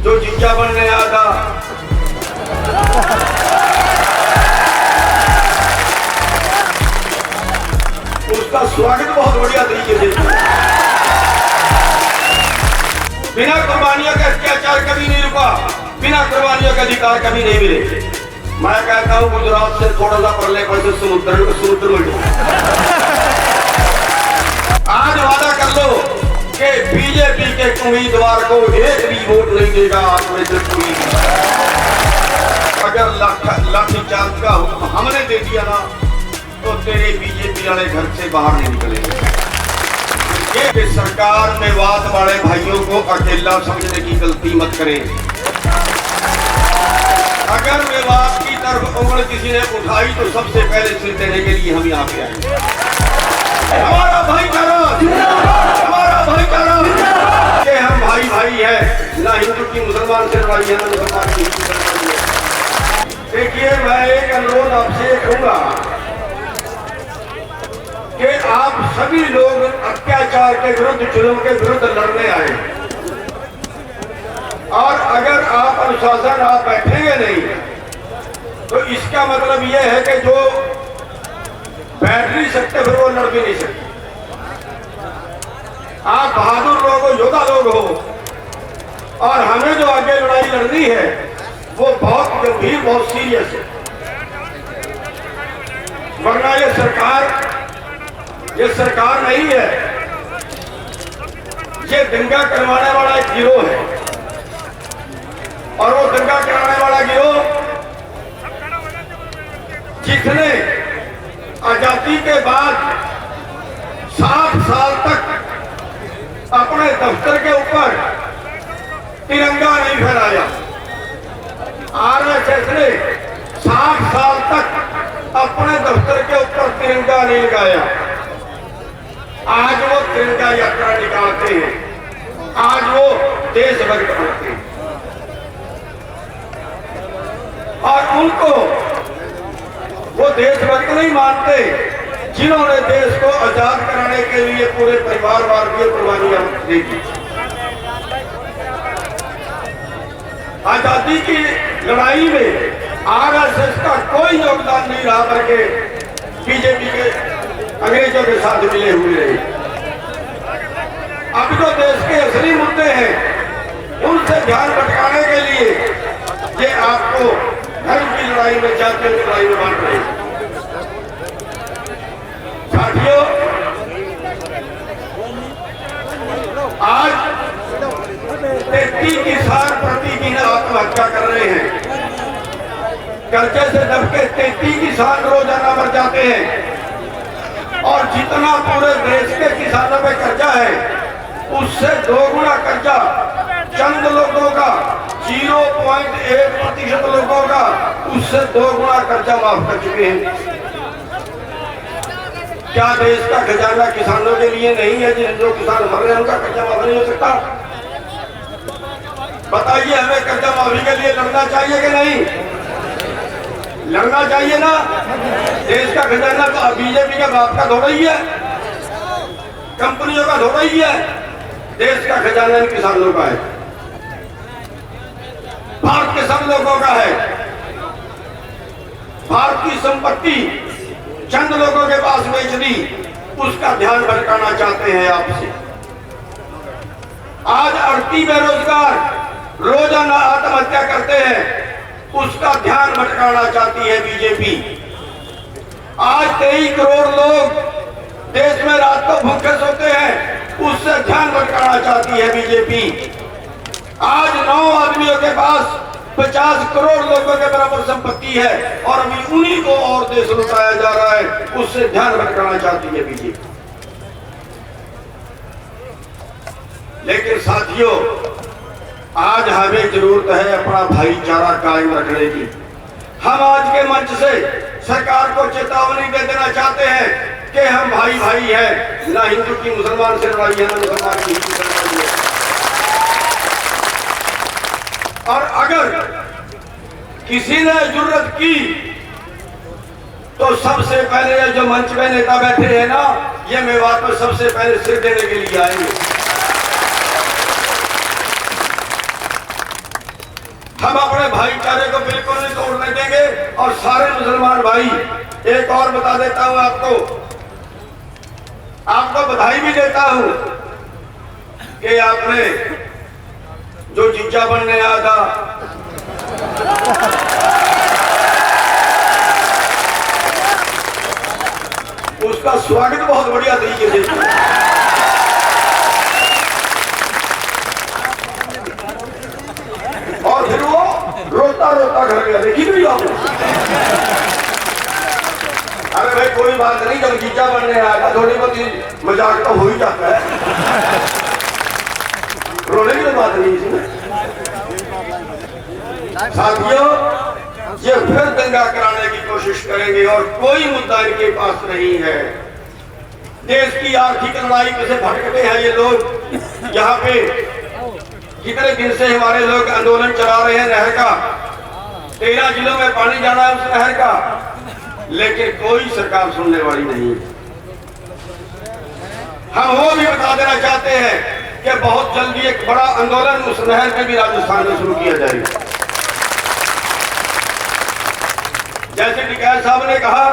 जो जीजा बनने आया था, उसका स्वागत बहुत बढ़िया तरीके से। बिना कुर्बानियों के अत्याचार कभी नहीं रुका, बिना कुर्बानियों के अधिकार कभी नहीं मिले। मैं कहता हूँ गुजरात से थोड़ा सा परले पर से समुद्र में आज वादा कर लो कि बीजेपी के उम्मीदवार को एक भी वोट नहीं देगा। आपने से कोई अगर लाठीचार्ज का हुक्म हमने दे दिया ना तो तेरे बीजेपी वाले घर से बाहर नहीं निकलेंगे। ये सरकार में वाद वाले भाइयों को अकेला समझने की गलती मत करें। अगर विवाद की तरफ उंगली किसी ने उठाई तो सबसे पहले सिर देने के लिए हम यहाँ पे आए। हमारा भाईचारा, हमारा भाईचारा, कि हम भाई भाई है, ना हिंदू की मुसलमान से लड़ाई है, ना मुसलमान की हिंदू से लड़ाई है। देखिए, मैं एक अनुरोध आपसे करूंगा कि आप सभी लोग अत्याचार के विरुद्ध, जुल्म के विरुद्ध लड़ने आए, और अगर आप अनुशासन आप बैठेंगे नहीं तो इसका मतलब यह है कि जो बैठ नहीं सकते फिर वो लड़ भी नहीं सकते। आप बहादुर लोग हो, योद्धा लोग हो, और हमें जो आगे लड़ाई लड़नी है वो बहुत गंभीर, बहुत सीरियस है। वरना ये सरकार नहीं है, ये दंगा करवाने वाला एक गिरोह है। और वो दंगा कराने वाला गिरोह जिसने आजादी के बाद 60 साल तक अपने दफ्तर के ऊपर तिरंगा नहीं फहराया, आरएसएस ने 60 साल तक अपने दफ्तर के ऊपर तिरंगा नहीं लगाया। आज वो तिरंगा यात्रा निकालते हैं, आज वो देशभक्त बनते हैं, और उनको वो देशभक्त नहीं मानते जिन्होंने देश को आजाद कराने के लिए पूरे परिवार वार की कुर्बानियां दी थी। आजादी की लड़ाई में आरएसएस का कोई योगदान नहीं रहा, करके बीजेपी के अंग्रेजों के साथ मिले हुए रहे। अब जो देश के असली मुद्दे हैं उनसे ध्यान भटकाने के लिए ये आपको धर्म की लड़ाई में, जातीय लड़ाई में बांट रहे हैं। साथियों, आज 33 किसान प्रतिदिन आत्महत्या कर रहे हैं। कर्जे से दब के 33 किसान रोजाना मर जाते हैं, और जितना पूरे देश के किसानों पे कर्जा है उससे 2 गुना कर्जा चंद लोगों का, 0.1% लोगों का, उससे 2 गुना कर्जा माफ कर चुके हैं। क्या देश का खजाना किसानों के लिए नहीं है? जो किसान मर रहे हैं उनका कर्जा माफ नहीं हो सकता? बताइए, हमें कर्जा माफी के लिए लड़ना चाहिए कि नहीं? लड़ना चाहिए ना। देश का खजाना तो बीजेपी के बाप का थोड़ा ही है, कंपनियों का थोड़ा ही है। देश का खजाना इन किसानों का है, भारत के सब लोगों का है। भारत की संपत्ति चंद लोगों के पास बेच दी, उसका ध्यान भटकाना चाहते हैं आपसे। आज 38 बेरोजगार रोजाना आत्महत्या करते हैं, उसका ध्यान भटकाना चाहती है बीजेपी। आज 23 करोड़ लोग देश में रात को भूखे सोते हैं, उससे ध्यान भटकाना चाहती है बीजेपी। आज 9 आदमियों के पास 50 करोड़ लोगों के बराबर संपत्ति है, और अभी उन्हीं को और देश लुटाया जा रहा है, उससे ध्यान भटकाना चाहती है बीजेपी। लेकिन साथियों, आज हमें जरूरत है अपना भाईचारा कायम रखने की। हम आज के मंच से सरकार को चेतावनी दे देना चाहते हैं कि हम भाई भाई हैं, ना हिंदू की मुसलमान से लड़ाई है, ना मुसलमान की हिंदू से लड़ाई है। और अगर किसी ने जुर्रत की तो सबसे पहले जो मंच में नेता बैठे हैं ना, ये मेवात में सबसे पहले सिर देने के लिए आएंगे। हम अपने भाईचारे को बिल्कुल नहीं तोड़ने देंगे। और सारे मुसलमान भाई, एक और बता देता हूं आपको बधाई भी देता हूं कि आपने जो जीजा बनने आया था, उसका स्वागत बहुत बढ़िया तरीके से किया। और फिर वो रोता रोता घर गया। देखी नहीं आपने? अरे भाई कोई बात नहीं, जब जीजा बनने आया था थोड़ी बहुत मजाक तो हो ही जाता है, रोने की तो बात नहीं इसमें। साथियों, ये फिर दंगा कराने की कोशिश करेंगे और कोई मुद्दा इनके पास नहीं है। देश की आर्थिक लड़ाई में से भटकते हैं ये लोग। यहाँ पे कितने दिन से हमारे लोग आंदोलन चला रहे हैं नहर का, 13 जिलों में पानी जाना है उस नहर का, लेकिन कोई सरकार सुनने वाली नहीं। हम वो भी बता देना चाहते हैं कि बहुत जल्दी एक बड़ा आंदोलन उस नहर में भी राजस्थान में शुरू किया जाएगा। जैसे टिकैत साहब ने कहा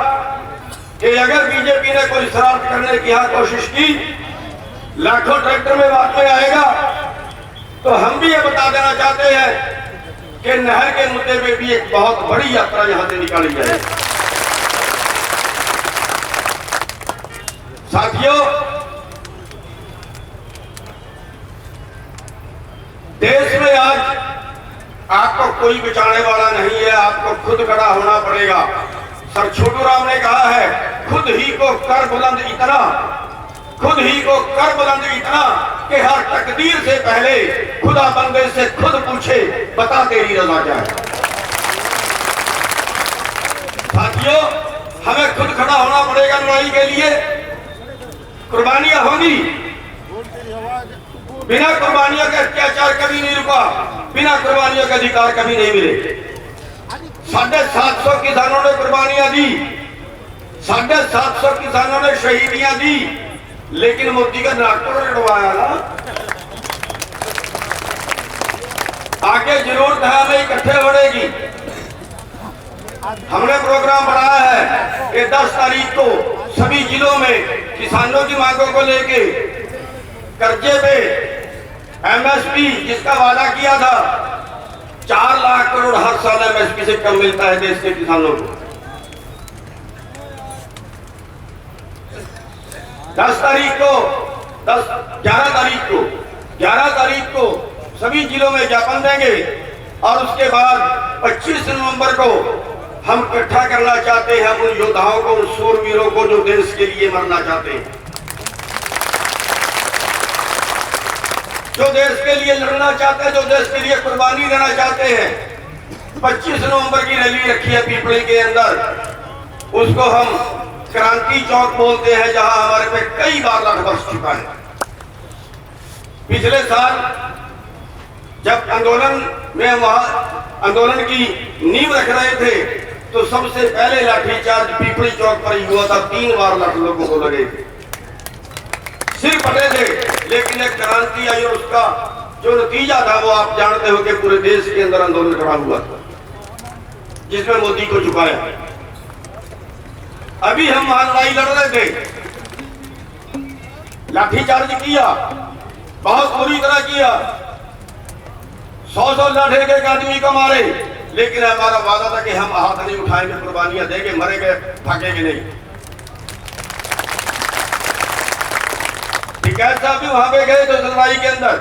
कि अगर बीजेपी ने कोई शरारत करने की यहाँ कोशिश की, लाखों ट्रैक्टर में बाद में आएगा। तो हम भी ये बता देना चाहते हैं कि नहर के मुद्दे पे भी एक बहुत बड़ी यात्रा यहाँ से निकाली जाए। साथियों, देश में आज आपको कोई बचाने वाला नहीं है, आपको खुद खड़ा होना पड़ेगा। सर छोटू राम ने कहा है, खुद ही को कर बुलंद इतना, खुद ही को कर बुलंद इतना कि हर तकदीर से पहले खुदा बंदे से खुद पूछे, बता तेरी रजा क्या है। साथियों, हमें खुद खड़ा होना पड़ेगा लड़ाई के लिए। कुर्बानियां होंगी, बिना कुर्बानियों के अत्याचार कभी नहीं रुका, बिना कुर्बानियों के अधिकार कभी नहीं मिले। 750 किसानों ने कुर्बानियां दी, 750 किसानों ने शहीदियां दी, लेकिन मोदी का नाक तो रड़वाया ना। आगे जरूरत है हमें इकट्ठे होने की। हमने प्रोग्राम बनाया है कि 10 तारीख को सभी जिलों में किसानों की मांगों को लेके कर्जे पे एमएसपी जिसका वादा किया था 4 लाख करोड़ हर साल एमएसपी से कम मिलता है देश के किसानों को। 11 तारीख को सभी जिलों में ज्ञापन देंगे और उसके बाद 25 नवंबर को हम इकट्ठा करना चाहते हैं उन योद्धाओं को, उन शूरवीरों को जो देश के लिए मरना चाहते हैं, जो देश के लिए लड़ना चाहते हैं, जो देश के लिए कुर्बानी देना चाहते हैं। 25 नवंबर की रैली रखी है पीपली के अंदर, उसको हम क्रांति चौक बोलते हैं, जहां हमारे पे कई बार लाठ बरस चुका है। पिछले साल जब आंदोलन की नींव रख रहे थे तो सबसे पहले लाठीचार्ज पीपली चौक पर ही हुआ था। 3 बार लाठ लोगों को लगे थे, सिर फटे थे, लेकिन एक क्रांति आई और उसका जो नतीजा था वो आप जानते हो कि पूरे देश के अंदर आंदोलन खड़ा हुआ था जिसमें मोदी को झुकाया। अभी हम वहां लड़ाई लड़ रहे थे, लाठीचार्ज किया, बहुत बुरी तरह किया, 100 लाठे एक आदमी को मारे, लेकिन हमारा वादा था कि हम हाथ नहीं उठाएंगे, कुर्बानियां देंगे, मरेंगे, भागेंगे नहीं। टिकैत साहब भी वहां पे गए थे लड़ाई के अंदर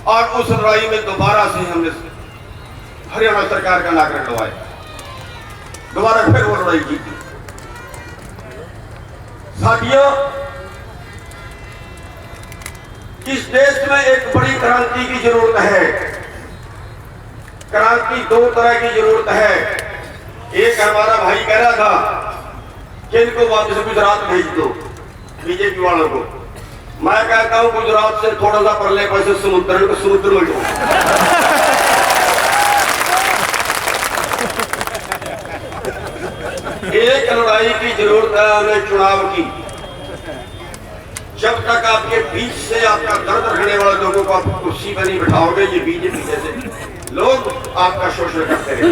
और उस लड़ाई में दोबारा से हमने हरियाणा सरकार का नाक कटवाया, दोबारा फिर वो लड़ाई जीती। साथियों, इस देश में एक बड़ी क्रांति की जरूरत है। क्रांति 2 तरह की जरूरत है। एक हमारा भाई कह रहा था कि इनको वापस गुजरात भेज दो, बीजेपी वालों को। मैं कहता हूं गुजरात से थोड़ा सा परले पैसे समुद्र में दो। एक लड़ाई की जरूरत है हमें चुनाव की। जब तक आपके बीच से आपका दर्द रखने वाले लोगों को आप कुर्सी पर नहीं बिठाओगे, ये बीजेपी जैसे लोग आपका शोषण करते रहे।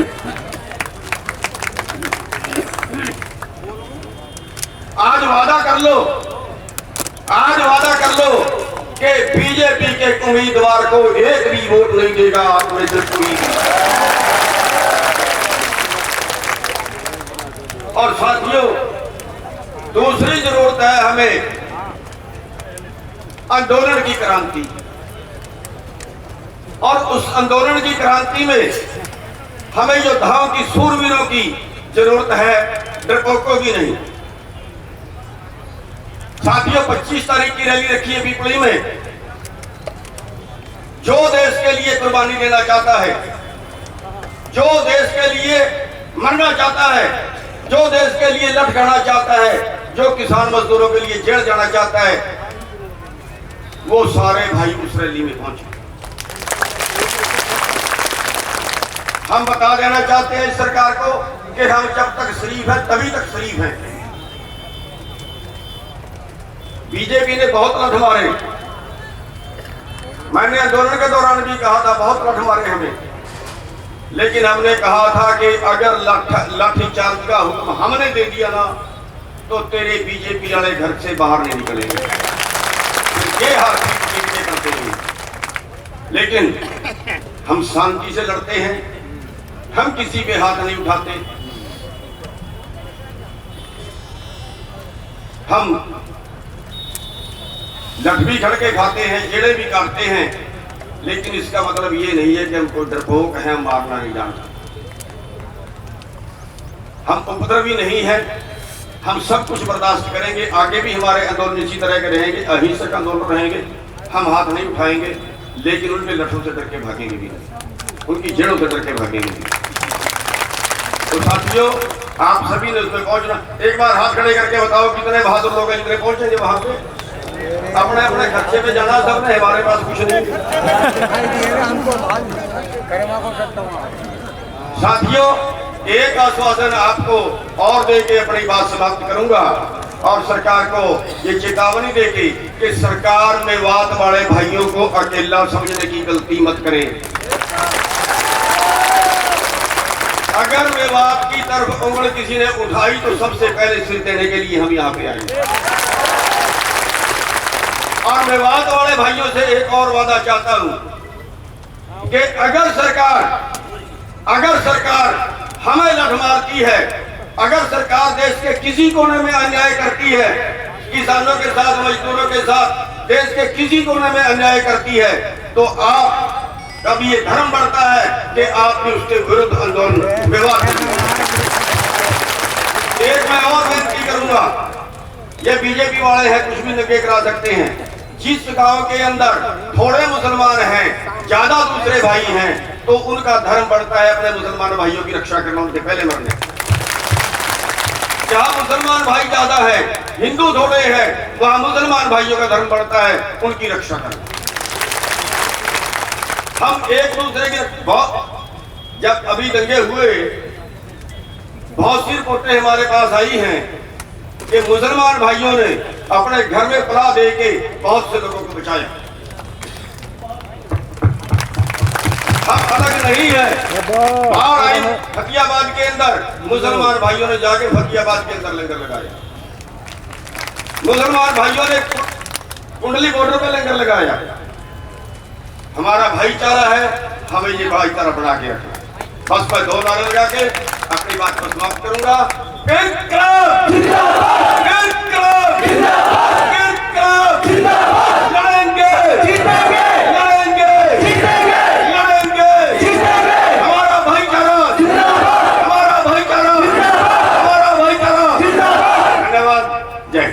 आज वादा कर लो, आज वादा कर लो कि बीजेपी के उम्मीदवार को एक भी वोट नहीं देगा आपमें से कोई। और साथियों, दूसरी जरूरत है हमें आंदोलन की क्रांति, और उस आंदोलन की क्रांति में हमें योद्धाओं की, सूरवीरों की जरूरत है, डरपोकों की नहीं। साथियों, 25 तारीख की रैली रखी है पिपली में। जो देश के लिए कुर्बानी देना चाहता है, जो देश के लिए मरना चाहता है, जो देश के लिए लटकाना चाहता है, जो किसान मजदूरों के लिए जेल जाना चाहता है, वो सारे भाई उस रैली में पहुंचे। हम बता देना चाहते हैं इस सरकार को कि हम जब तक शरीफ हैं तभी तक शरीफ हैं। बीजेपी ने बहुत लठ मारे, मैंने आंदोलन के दौरान भी कहा था, बहुत लठ मारे हमें, लेकिन हमने कहा था कि अगर लाठीचार्ज का हुक्म हमने दे दिया ना तो तेरे बीजेपी वाले घर से बाहर नहीं निकलेंगे। ये हाल बीजेपी करते हैं, लेकिन हम शांति से लड़ते हैं, हम किसी पे हाथ नहीं उठाते, हम लठ भी खड़के खाते हैं, जेड़े भी काटते हैं, लेकिन इसका मतलब ये नहीं है कि हमको डरपोक हैं, हम मारना नहीं जानते। हम उपद्रवी नहीं है, हम सब कुछ बर्दाश्त करेंगे। आगे भी हमारे आंदोलन इसी तरह के रहेंगे, अहिंसक आंदोलन रहेंगे, हम हाथ नहीं उठाएंगे, लेकिन उनके लठों से डर के भागेंगे भी नहीं, उनकी जड़ों से डर के भागेंगे भी। तो साथियों, आप सभी ने उसमें पहुंचना। एक बार हाथ खड़े करके बताओ कितने बहादुर लोग हैं जितने पहुंचेंगे वहां पे। अपने अपने खर्चे पे जाना सबने, हमारे पास कुछ नहीं। साथियों, एक आश्वासन आपको और देके अपनी बात समाप्त करूंगा, और सरकार को ये चेतावनी देके कि सरकार मेवात वाले भाइयों को अकेला समझने की गलती मत करें। अगर मेवात की तरफ उंगली किसी ने उठाई तो सबसे पहले सिर देने के लिए हम यहाँ पे आए। और मेवात वाले भाइयों से एक और वादा चाहता हूं कि अगर सरकार हमें लठ मारती है, अगर सरकार देश के किसी कोने में अन्याय करती है, किसानों के साथ, मजदूरों के साथ देश के किसी कोने में अन्याय करती है, तो आप कब ये धर्म बढ़ता है कि आप भी उसके विरुद्ध आंदोलन विवाद। एक मैं और बेनती करूंगा, ये बीजेपी वाले हैं, कुछ भी नके करा सकते हैं। जिस गांव के अंदर थोड़े मुसलमान हैं, ज्यादा दूसरे भाई हैं, तो उनका धर्म बढ़ता है अपने मुसलमान भाइयों की रक्षा करना, उनसे पहले मरने। जहां मुसलमान भाई ज्यादा है, हिंदू थोड़े हैं, वहां मुसलमान भाइयों का धर्म बढ़ता है, उनकी रक्षा करना। हम एक दूसरे के जब अभी दंगे हुए, बहुत सी रिपोर्टें हमारे पास आई हैं कि मुसलमान भाइयों ने अपने घर में पला दे के बहुत से लोगों को बचाया। हम अलग नहीं है। बाढ़ आई फतियाबाद के अंदर, मुसलमान भाइयों ने जाके फतियाबाद के अंदर लंगर लगाया। मुसलमान भाइयों ने कुंडली बॉर्डर पे लंगर लगाया। हमारा भाईचारा है, हमें ये भाईचारा बना के रखना। बस मैं 2 नारे लगा के अपनी बात को समाप्त करूंगा।